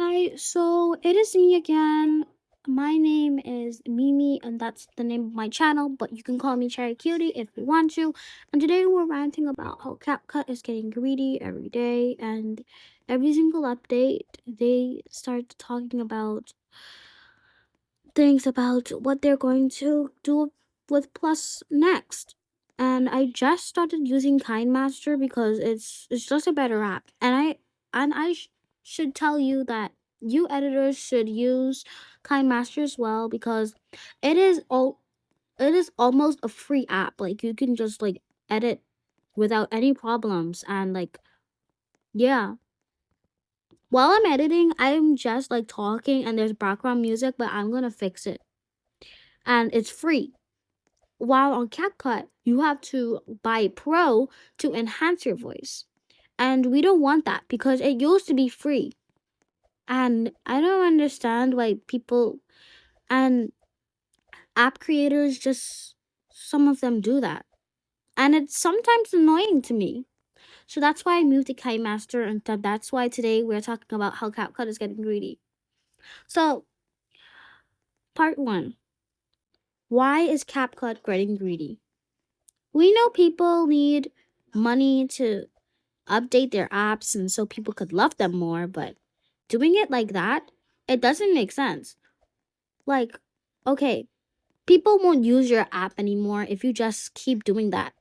Hi, so it is me again. My name is Mimi, and that's the name of my channel, but you can call me Cherry Cutie if you want to. And today we're ranting about how Capcut is getting greedy every day, and every single update, they start talking about things about what they're going to do with Plus next. And I just started using KindMaster because it's just a better app. And I should tell you that you editors should use KindMaster as well because it is all it is almost a free app. Like you can just like edit without any problems and like yeah. While I'm editing, I'm just like talking and there's background music, but I'm gonna fix it. And it's free. While on CapCut, you have to buy Pro to enhance your voice. And we don't want that because it used to be free. And I don't understand why people and app creators just, some of them do that. And it's sometimes annoying to me. So that's why I moved to KiMaster, and that's why today we're talking about how CapCut is getting greedy. So, part one, why is CapCut getting greedy? We know people need money to update their apps and so people could love them more, but doing it like that, it doesn't make sense. Like, okay, people won't use your app anymore if you just keep doing that.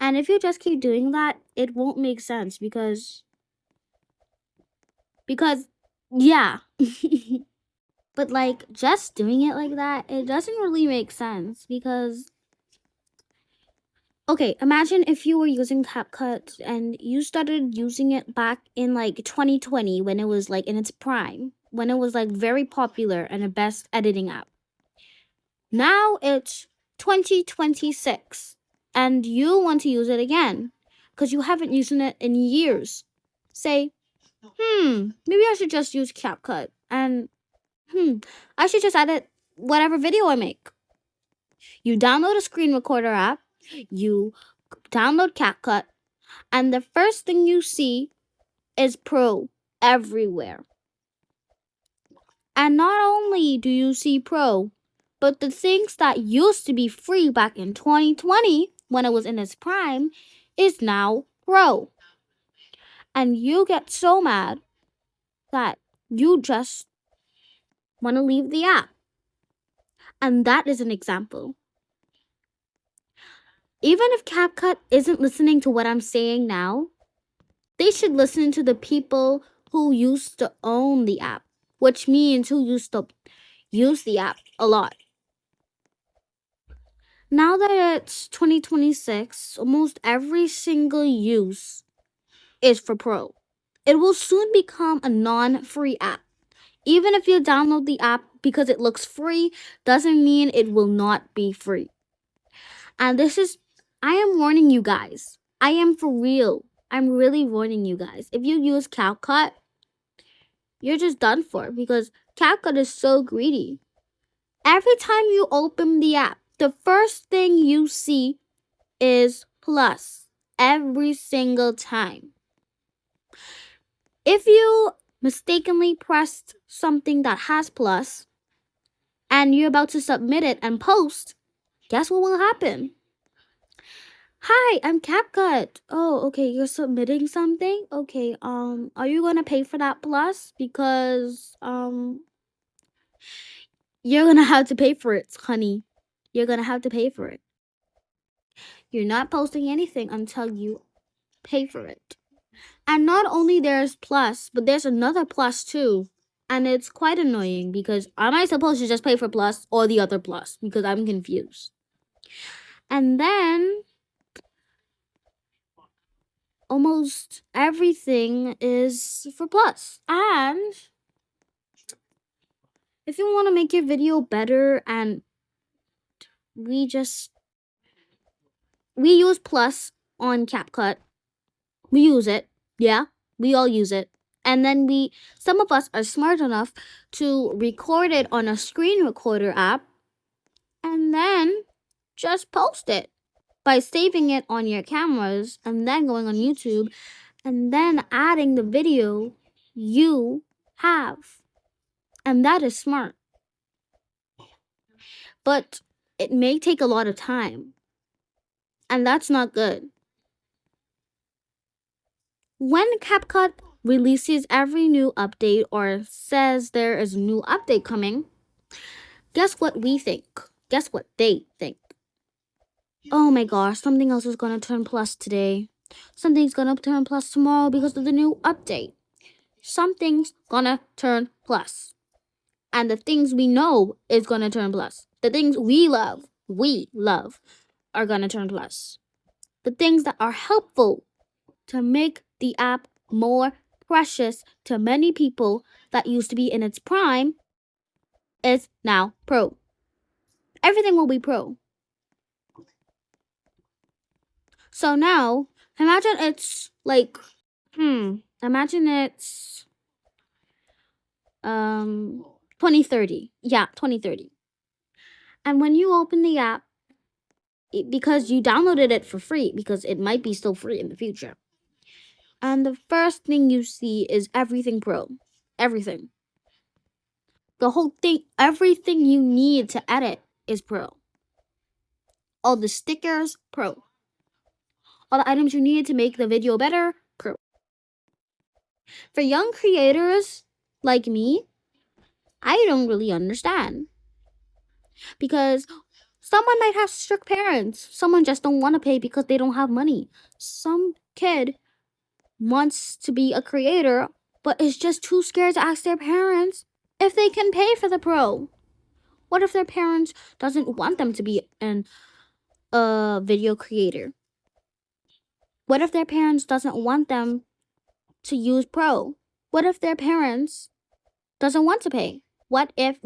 And if you just keep doing that, it won't make sense because yeah. But like just doing it like that, it doesn't really make sense because okay, imagine if you were using CapCut and you started using it back in like 2020 when it was like in its prime, when it was like very popular and the best editing app. Now it's 2026 and you want to use it again because you haven't used it in years. Say, maybe I should just use CapCut and I should just edit whatever video I make. You download a screen recorder app, you download CapCut, and the first thing you see is Pro everywhere. And not only do you see Pro, but the things that used to be free back in 2020 when it was in its prime is now Pro. And you get so mad that you just want to leave the app. And that is an example. Even if CapCut isn't listening to what I'm saying now, they should listen to the people who used to own the app, which means who used to use the app a lot. Now that it's 2026, almost every single use is for Pro. It will soon become a non-free app. Even if you download the app because it looks free, doesn't mean it will not be free. And I am warning you guys. I am for real. I'm really warning you guys. If you use CapCut, you're just done for because CapCut is so greedy. Every time you open the app, the first thing you see is plus every single time. If you mistakenly pressed something that has plus and you're about to submit it and post, guess what will happen? Hi, I'm CapCut. Oh, okay, you're submitting something? Okay, are you gonna pay for that plus? Because you're gonna have to pay for it, honey. You're gonna have to pay for it. You're not posting anything until you pay for it. And not only there's plus, but there's another plus too. And it's quite annoying because am I supposed to just pay for plus or the other plus? Because I'm confused. And then almost everything is for plus. And if you want to make your video better and we use plus on CapCut. We use it. Yeah, we all use it. And then some of us are smart enough to record it on a screen recorder app and then just post it by saving it on your cameras and then going on YouTube and then adding the video you have. And that is smart. But it may take a lot of time. And that's not good. When Capcut releases every new update or says there is a new update coming, guess what we think? Guess what they think? Oh my gosh, something else is gonna turn plus today. Something's gonna turn plus tomorrow because of the new update. Something's gonna turn plus. And the things we know is gonna turn plus. The things we love, are gonna turn plus. The things that are helpful to make the app more precious to many people that used to be in its prime is now pro. Everything will be pro. So now, imagine it's like, imagine it's 2030. Yeah, 2030. And when you open the app, because you downloaded it for free, because it might be still free in the future. And the first thing you see is everything pro. Everything. The whole thing, everything you need to edit is pro. All the stickers, pro. All the items you need to make the video better, pro. For young creators like me, I don't really understand. Because someone might have strict parents. Someone just don't want to pay because they don't have money. Some kid wants to be a creator, but is just too scared to ask their parents if they can pay for the pro. What if their parents doesn't want them to be a video creator? What if their parents doesn't want them to use pro? What if their parents doesn't want to pay? What if?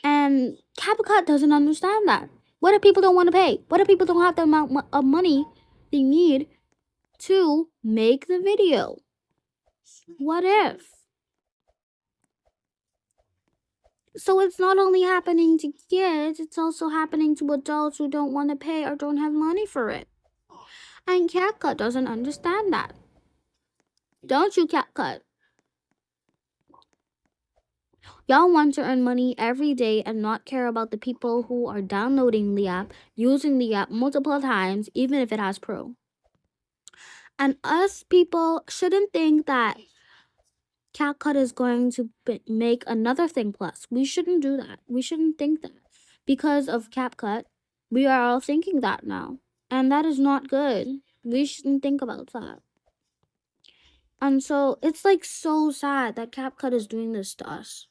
And Capcut doesn't understand that. What if people don't want to pay? What if people don't have the amount of money they need to make the video? What if? So it's not only happening to kids, it's also happening to adults who don't want to pay or don't have money for it. And Capcut doesn't understand that. Don't you, Capcut? Y'all want to earn money every day and not care about the people who are downloading the app, using the app multiple times, even if it has pro. And us people shouldn't think that Capcut is going to make another thing plus. We shouldn't do that. We shouldn't think that. Because of Capcut, we are all thinking that now. And that is not good. We shouldn't think about that. And so it's like so sad that Capcut is doing this to us.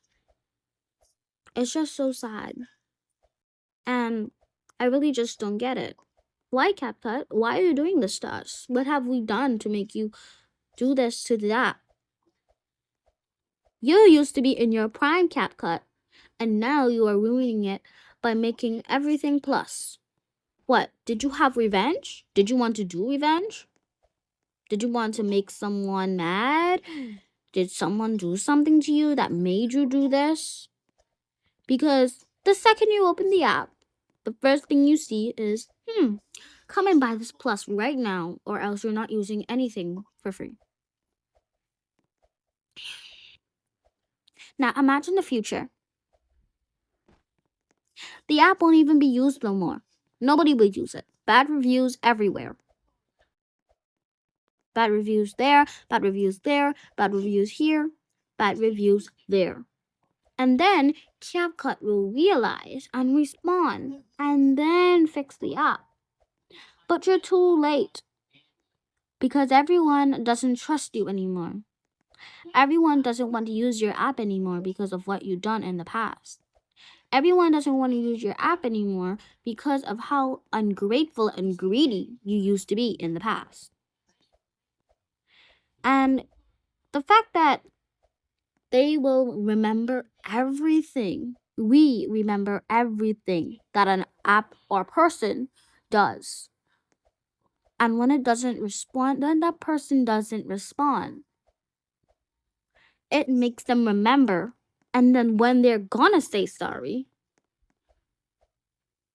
It's just so sad. And I really just don't get it. Why, Capcut? Why are you doing this to us? What have we done to make you do this to that? You used to be in your prime, Capcut, and now you are ruining it by making everything plus. What? Did you have revenge? Did you want to do revenge? Did you want to make someone mad? Did someone do something to you that made you do this? Because the second you open the app, the first thing you see is, come and buy this plus right now, or else you're not using anything for free. Now imagine the future. The app won't even be used no more. Nobody will use it. Bad reviews everywhere. Bad reviews there, bad reviews there, bad reviews here, bad reviews there. And then Capcut will realize and respond and then fix the app. But you're too late because everyone doesn't trust you anymore. Everyone doesn't want to use your app anymore because of what you've done in the past. Everyone doesn't want to use your app anymore because of how ungrateful and greedy you used to be in the past. And the fact that they will remember everything, we remember everything that an app or person does. And when it doesn't respond, then that person doesn't respond. It makes them remember. And then when they're gonna say sorry,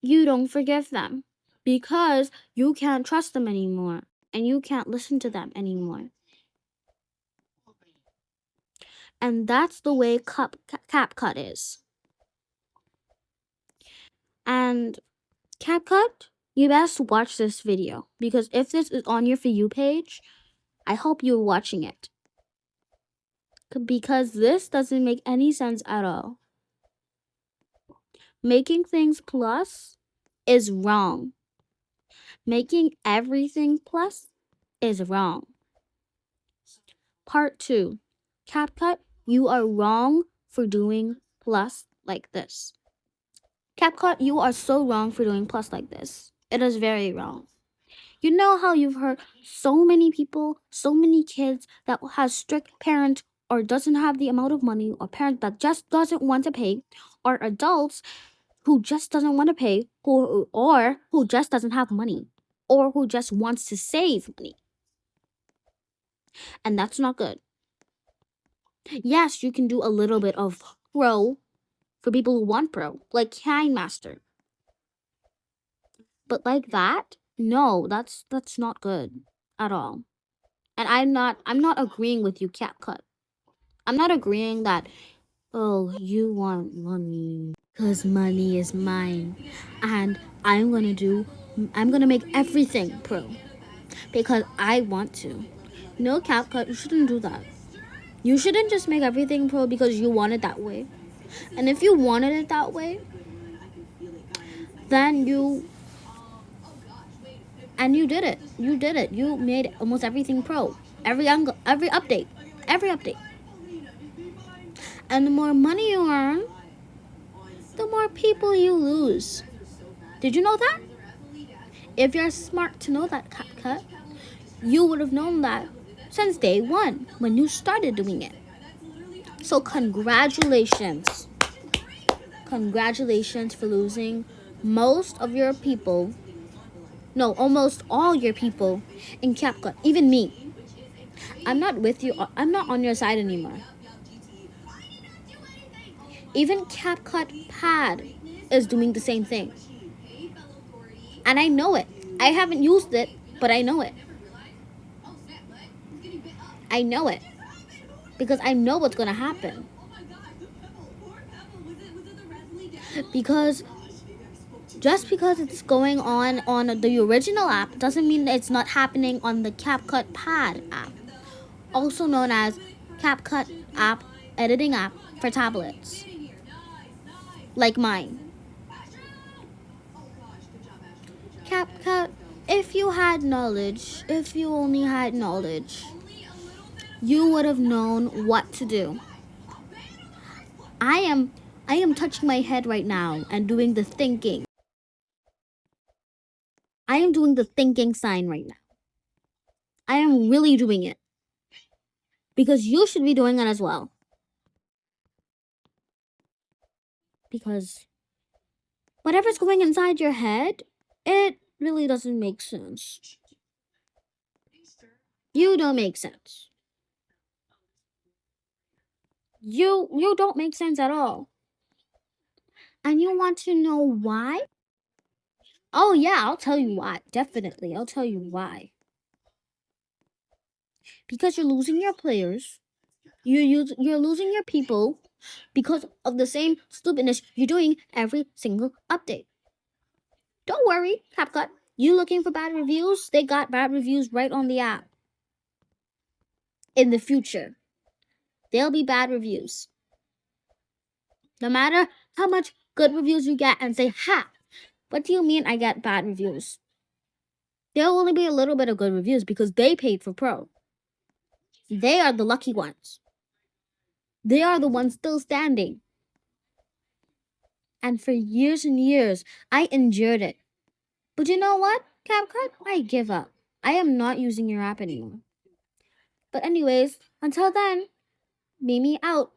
you don't forgive them because you can't trust them anymore and you can't listen to them anymore. And that's the way CapCut is. And CapCut, you best watch this video, because if this is on your For You page, I hope you're watching it. Because this doesn't make any sense at all. Making things plus is wrong. Making everything plus is wrong. Part 2. CapCut, you are wrong for doing plus like this. CapCut, you are so wrong for doing plus like this. It is very wrong. You know how you've heard so many people, so many kids that has strict parents or doesn't have the amount of money, or parent that just doesn't want to pay, or adults who just doesn't want to pay, or who just doesn't have money, or who just wants to save money. And that's not good. Yes, you can do a little bit of pro for people who want pro, like Kindmaster. But like that, no, that's not good at all. And I'm not agreeing with you, CapCut. I'm not agreeing that, oh, you want money because money is mine, and I'm gonna make everything pro because I want to. No, CapCut, you shouldn't do that. You shouldn't just make everything pro because you want it that way. And if you wanted it that way, then you did it. You did it. You made almost everything pro. Every angle, every update. And the more money you earn, the more people you lose. Did you know that? If you're smart to know that, CapCut, you would have known that since day one when you started doing it. So congratulations. Congratulations for losing most of your people. No, almost all your people in CapCut. Even me. I'm not with you. I'm not on your side anymore. Even CapCut Pad is doing the same thing. And I know it. I haven't used it, but I know it. I know it. Because I know what's going to happen. Because just because it's going on the original app doesn't mean that it's not happening on the CapCut Pad app, also known as CapCut app, editing app for tablets, like mine. CapCut, if you only had knowledge, you would have known what to do. I am touching my head right now and doing the thinking. I am doing the thinking sign right now. I am really doing it. Because you should be doing it as well. Because whatever's going inside your head, it really doesn't make sense. You don't make sense. You don't make sense at all. And you want to know why? Oh yeah, I'll tell you why. Definitely, I'll tell you why. Because you're losing your players. You're losing your people because of the same stupidness you're doing every single update. Don't worry, CapCut. You looking for bad reviews? They got bad reviews right on the app. In the future, there'll be bad reviews. No matter how much good reviews you get and say, ha, what do you mean I get bad reviews? There'll only be a little bit of good reviews because they paid for pro. They are the lucky ones. They are the ones still standing. And for years and years, I endured it. But you know what, CapCut? I give up. I am not using your app anymore. But anyways, until then, Mimi out.